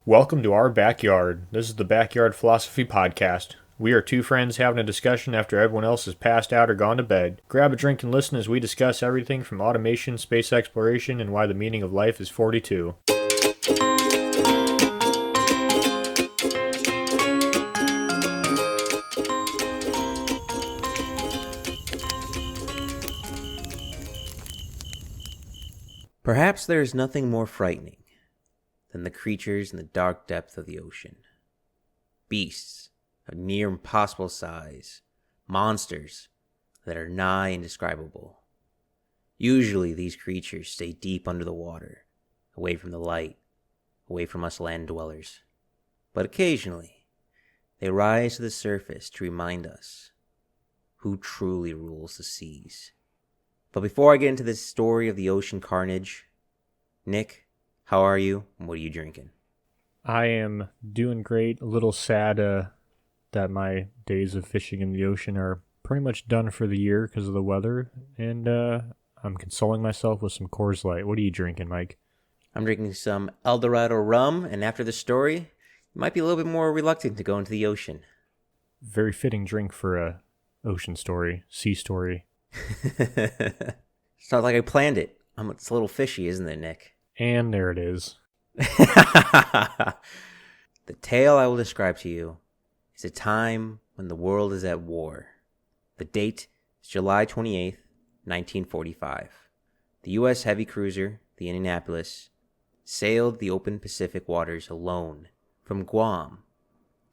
Welcome to our backyard. This is the Backyard Philosophy Podcast. We are two friends having a discussion after everyone else has passed out or gone to bed. Grab a drink and listen as we discuss everything from automation, space exploration, and why the meaning of life is 42. Perhaps there is nothing more frightening than the creatures in the dark depth of the ocean. Beasts of near impossible size, monsters that are nigh indescribable. Usually these creatures stay deep under the water, away from the light, away from us land dwellers. But occasionally, they rise to the surface to remind us who truly rules the seas. But before I get into this story of the ocean carnage, Nick, how are you, and what are you drinking? I am doing great. A little sad that my days of fishing in the ocean are pretty much done for the year because of the weather, and I'm consoling myself with some Coors Light. What are you drinking, Mike? I'm drinking some El Dorado rum, and after the story, you might be a little bit more reluctant to go into the ocean. Very fitting drink for a ocean story, sea story. It's not like I planned it. It's a little fishy, isn't it, Nick? And there it is. The tale I will describe to you is a time when the world is at war. The date is July 28th, 1945. The U.S. heavy cruiser, the Indianapolis, sailed the open Pacific waters alone from Guam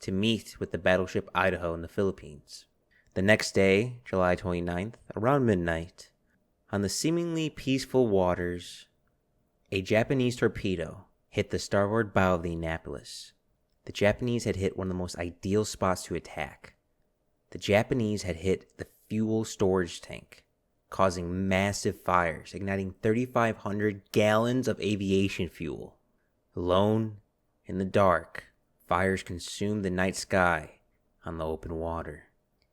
to meet with the battleship Idaho in the Philippines. The next day, July 29th, around midnight, on the seemingly peaceful waters, a Japanese torpedo hit the starboard bow of the Indianapolis. The Japanese had hit one of the most ideal spots to attack. The Japanese had hit the fuel storage tank, causing massive fires, igniting 3,500 gallons of aviation fuel. Alone, in the dark, fires consumed the night sky on the open water.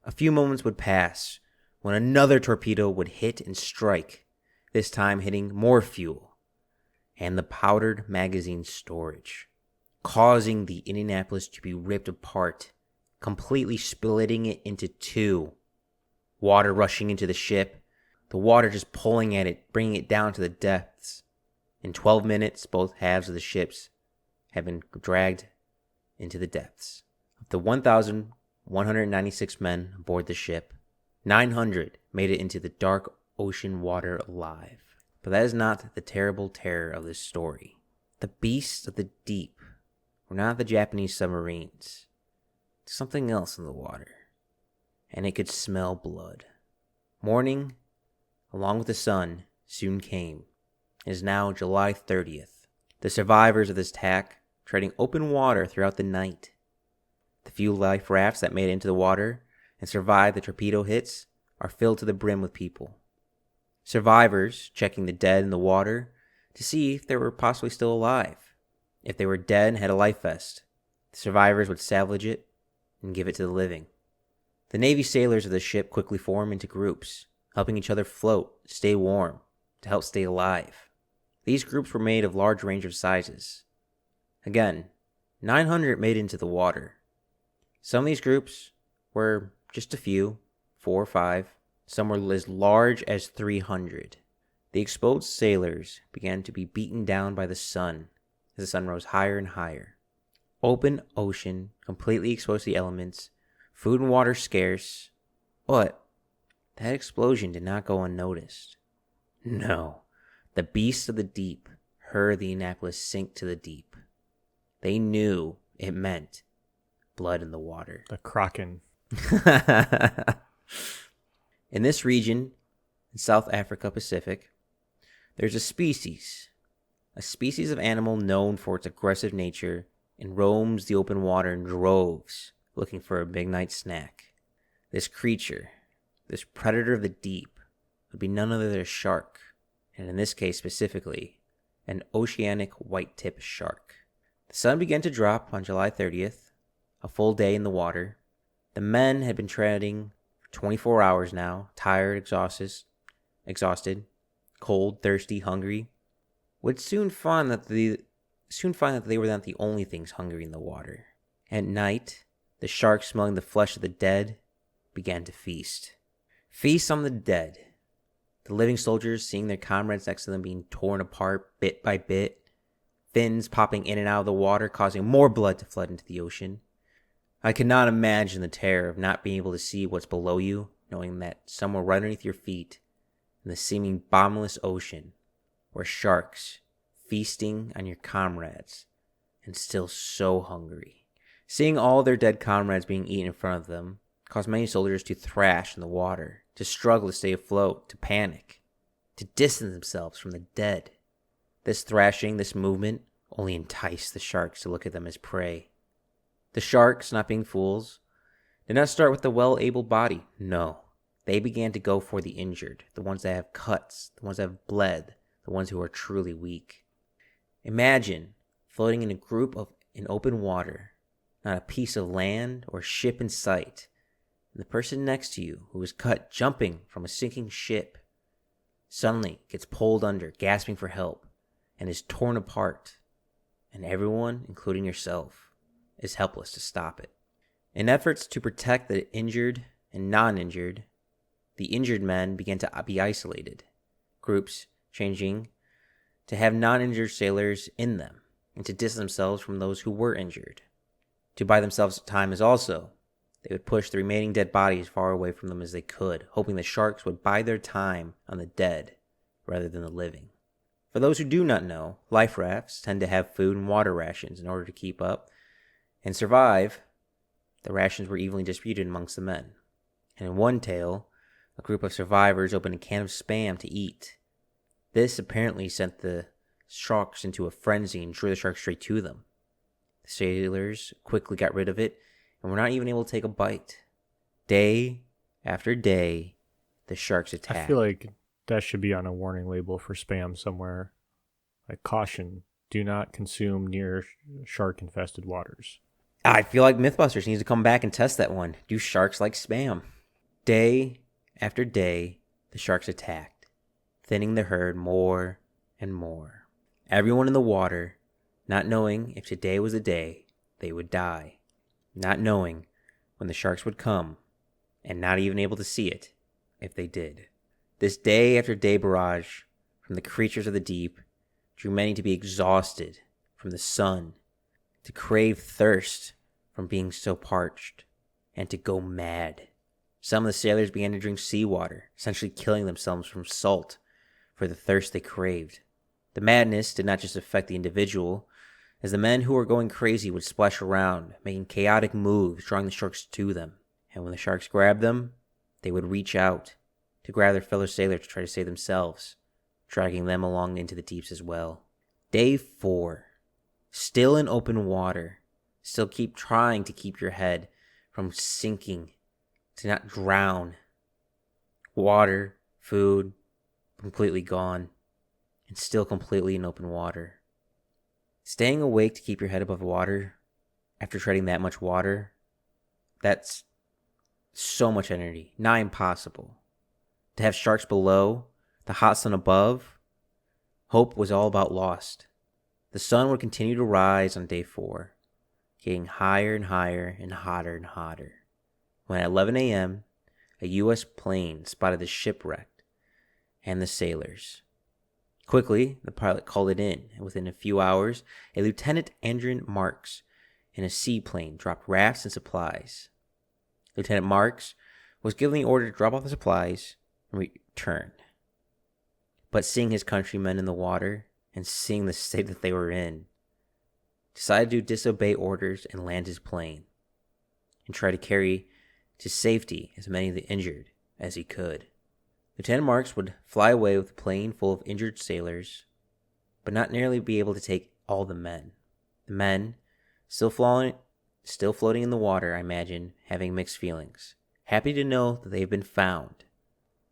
A few moments would pass when another torpedo would hit and strike, this time hitting more fuel and the powdered magazine storage, causing the Indianapolis to be ripped apart, completely splitting it into two. Water rushing into the ship, the water just pulling at it, bringing it down to the depths. In 12 minutes, both halves of the ships have been dragged into the depths. Of the 1,196 men aboard the ship, 900 made it into the dark ocean water alive. But that is not the terrible terror of this story. The beasts of the deep were not the Japanese submarines. Something else in the water. And it could smell blood. Morning, along with the sun, soon came. It is now July 30th. The survivors of this attack treading open water throughout the night. The few life rafts that made it into the water and survived the torpedo hits are filled to the brim with people. Survivors checking the dead in the water to see if they were possibly still alive. If they were dead and had a life vest, the survivors would salvage it and give it to the living. The Navy sailors of the ship quickly formed into groups, helping each other float, stay warm, to help stay alive. These groups were made of large range of sizes. Again, 900 made it into the water. Some of these groups were just a few, 4 or 5. Some were as large as 300. The exposed sailors began to be beaten down by the sun as the sun rose higher and higher. Open ocean, completely exposed to the elements, food and water scarce. But that explosion did not go unnoticed. No, the beasts of the deep heard the Indianapolis sink to the deep. They knew it meant blood in the water. The Kraken. In this region, in South Africa Pacific, there's a species of animal known for its aggressive nature and roams the open water in droves looking for a midnight snack. This creature, this predator of the deep, would be none other than a shark, and in this case specifically, an oceanic white-tip shark. The sun began to drop on July 30th, a full day in the water. The men had been treading 24 hours now, tired, exhausted, cold, thirsty, hungry, would soon find that the soon find that they were not the only things hungry in the water. At night, the sharks, smelling the flesh of the dead, began to feast. Feast on the dead. The living soldiers, seeing their comrades next to them being torn apart bit by bit, fins popping in and out of the water, causing more blood to flood into the ocean. I cannot imagine the terror of not being able to see what's below you, knowing that somewhere right underneath your feet, in the seeming bottomless ocean, were sharks feasting on your comrades and still so hungry. Seeing all their dead comrades being eaten in front of them caused many soldiers to thrash in the water, to struggle to stay afloat, to panic, to distance themselves from the dead. This thrashing, this movement, only enticed the sharks to look at them as prey. The sharks, not being fools, did not start with the well-able body. No, they began to go for the injured, the ones that have cuts, the ones that have bled, the ones who are truly weak. Imagine floating in a group in open water, not a piece of land or ship in sight, and the person next to you who is cut jumping from a sinking ship suddenly gets pulled under, gasping for help, and is torn apart, and everyone, including yourself, is helpless to stop it. In efforts to protect the injured and non-injured, the injured men began to be isolated, groups changing to have non-injured sailors in them, and to distance themselves from those who were injured. To buy themselves time as also, they would push the remaining dead bodies far away from them as they could, hoping the sharks would buy their time on the dead rather than the living. For those who do not know, life rafts tend to have food and water rations in order to keep up and survive. The rations were evenly distributed amongst the men. And in one tale, a group of survivors opened a can of Spam to eat. This apparently sent the sharks into a frenzy and drew the sharks straight to them. The sailors quickly got rid of it and were not even able to take a bite. Day after day, the sharks attacked. I feel like that should be on a warning label for Spam somewhere. Like, caution, do not consume near shark-infested waters. I feel like Mythbusters needs to come back and test that one. Do sharks like Spam? Day after day, the sharks attacked, thinning the herd more and more. Everyone in the water, not knowing if today was the day they would die, not knowing when the sharks would come, and not even able to see it if they did. This day after day barrage from the creatures of the deep drew many to be exhausted from the sun, to crave thirst from being so parched, and to go mad. Some of the sailors began to drink seawater, essentially killing themselves from salt for the thirst they craved. The madness did not just affect the individual, as the men who were going crazy would splash around, making chaotic moves, drawing the sharks to them. And when the sharks grabbed them, they would reach out to grab their fellow sailor to try to save themselves, dragging them along into the deeps as well. Day 4. Still in open water. Still keep trying to keep your head from sinking, to not drown. Water, food, completely gone, and still completely in open water. Staying awake to keep your head above water after treading that much water, that's so much energy, nigh impossible. To have sharks below, the hot sun above, hope was all about lost. The sun would continue to rise on day 4, getting higher and higher and hotter, when at 11 a.m., a U.S. plane spotted the shipwreck and the sailors. Quickly, the pilot called it in, and within a few hours, a Lieutenant Andrew Marks in a seaplane dropped rafts and supplies. Lieutenant Marks was given the order to drop off the supplies and return. But seeing his countrymen in the water and seeing the state that they were in, decided to disobey orders and land his plane and try to carry to safety as many of the injured as he could. Lieutenant Marks would fly away with a plane full of injured sailors, but not nearly be able to take all the men. The men, still floating in the water, I imagine, having mixed feelings, happy to know that they have been found,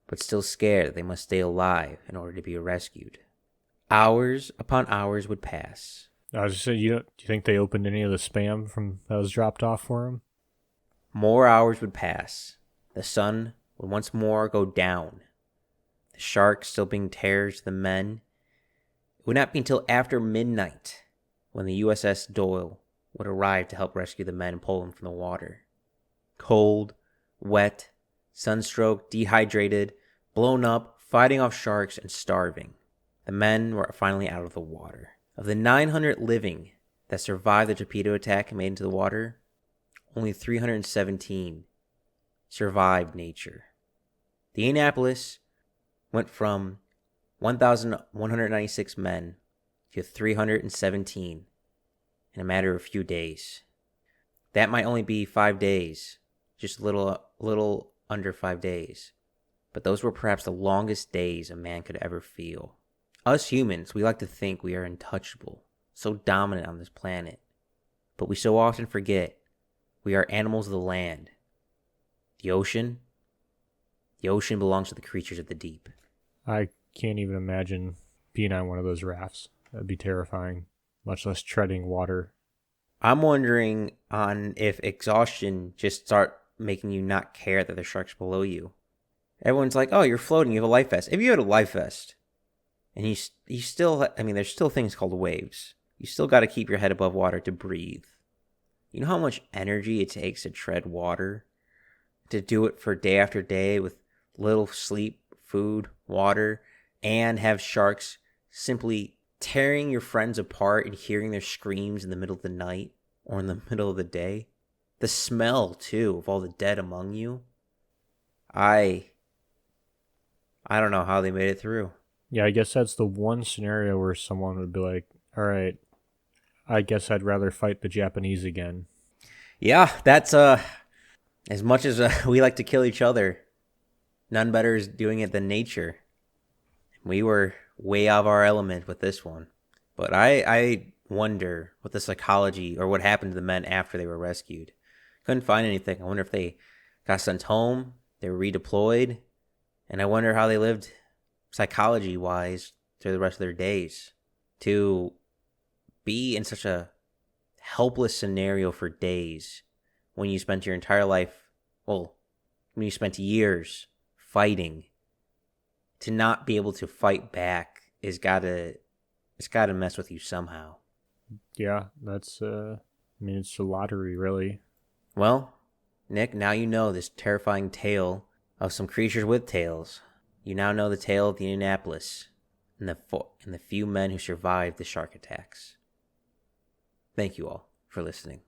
but still scared that they must stay alive in order to be rescued. Hours upon hours would pass. I was just saying, do you think they opened any of the Spam from that was dropped off for them? More hours would pass. The sun would once more go down. The sharks still being terrors to the men. It would not be until after midnight when the USS Doyle would arrive to help rescue the men and pull them from the water. Cold, wet, sunstroked, dehydrated, blown up, fighting off sharks, and starving. The men were finally out of the water. Of the 900 living that survived the torpedo attack and made into the water, only 317 survived nature. The Indianapolis went from 1,196 men to 317 in a matter of a few days. That might only be 5 days, just a little under 5 days. But those were perhaps the longest days a man could ever feel. Us humans, we like to think we are untouchable, so dominant on this planet. But we so often forget we are animals of the land. The ocean belongs to the creatures of the deep. I can't even imagine being on one of those rafts. That'd be terrifying, much less treading water. I'm wondering on if exhaustion just start making you not care that there's sharks below you. Everyone's like, oh, you're floating, you have a life vest. If you had a life vest, and you still, there's still things called waves. You still got to keep your head above water to breathe. You know how much energy it takes to tread water? To do it for day after day with little sleep, food, water, and have sharks simply tearing your friends apart and hearing their screams in the middle of the night or in the middle of the day. The smell, too, of all the dead among you. I don't know how they made it through. Yeah, I guess that's the one scenario where someone would be like, all right, I guess I'd rather fight the Japanese again. Yeah, that's as much as we like to kill each other, none better is doing it than nature. We were way out of our element with this one. But I wonder what the psychology or what happened to the men after they were rescued. Couldn't find anything. I wonder if they got sent home, they were redeployed, and I wonder how they lived psychology-wise through the rest of their days. To be in such a helpless scenario for days when you spent your entire life, when you spent years fighting, to not be able to fight back it's gotta mess with you somehow. Yeah, that's, it's a lottery, really. Well, Nick, now you know this terrifying tale of some creatures with tails. You now know the tale of the Indianapolis and the few men who survived the shark attacks. Thank you all for listening.